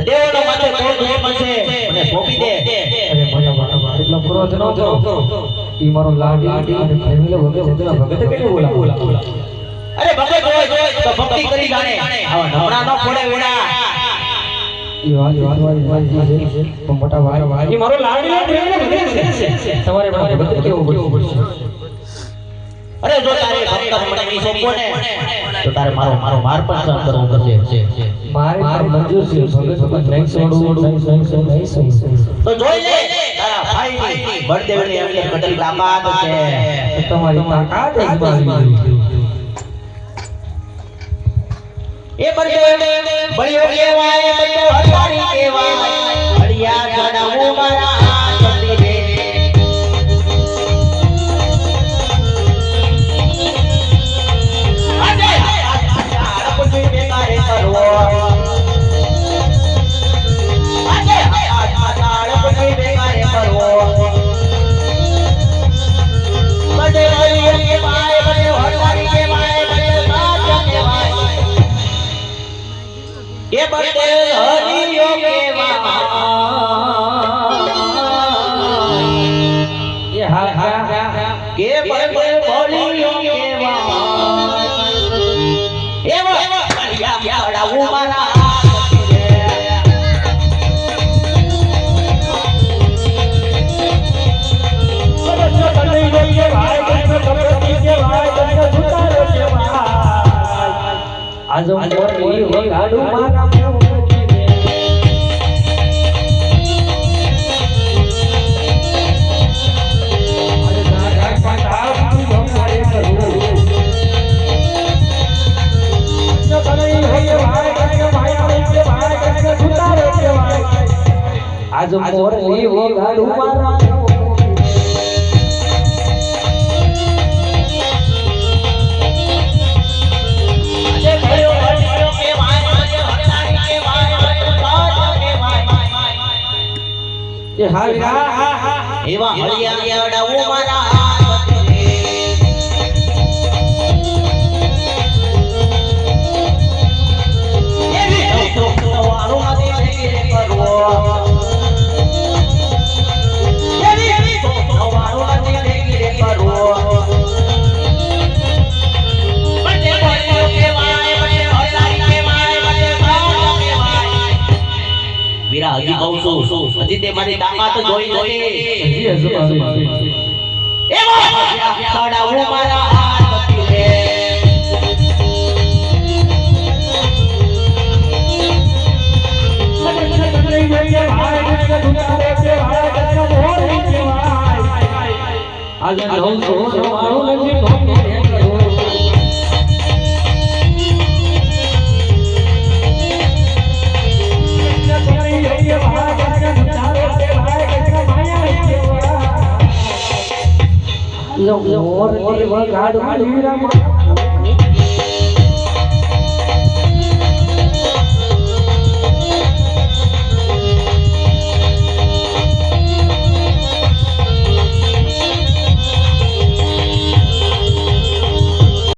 દેવોનો માથે કોણ દુશ્મન છે મને સોંપી દે. અરે મોટા એટલો ક્રોધ ન કરો. ઈ મારો લાડી અને ફેમિલી વગર જતના ભગત કેને બોલા. અરે ભગત હોય તો ભક્તિ કરી જાણે. આવા નમણા ન ફોડે વેડા. ઈ વાત વાળી છે. પણ મોટા ભાઈ ઈ મારો લાડી અને ફેમિલી વગર છે. તમારે ભગત કેવું પડશે. અરે જો તારે ભક્ત મને ની સોંપો ને તો તારે મારો માર પણ સહન કરવો પડશે. મારે પણ મંજૂર છે ભગત નહીં છોડવું નહીં. તો જોઈ લે તારા ભાઈની બળદેવની અંદર કેટલી તાકાત છે. તમારી તાકાત જ મારી. એ બળદેવ બળિયો કહેવાય બળો હરવાડી કહેવાય હરિયા ચડાવું મારા સતી રે. આજે આ કોઈ બેકારે કરવો. આજે આ કોઈ બેકારે કરવો. બળદેવ બળિયો કહેવાય બળો હરવાડી કહેવાય બળદેવ સાચો કહેવાય. કે બળદેવ હરિયો કહેવાય. એ હા કે બળદેવ હરિયો કહેવાય. એવા હરિયા ચડાવું મારા સતી રે. આજો મોરી વગાડું મારા આજો મોરી વગાડું મારા એવા હરિયા ચડાવું મારા સતી રે. એવી વાળું માથે કરવો. એવી વાળું માથે કરવો. બળદેવ હરિયો કહેવાય બળદેવ હરવાડી કહેવાય બળદેવ સાચો કહેવાય. વીરા હજી કહું છું હજી તે મારી તાકાત જોઈ નથી. એવો ચડાવું મારા સતી રે. મોર વગાડું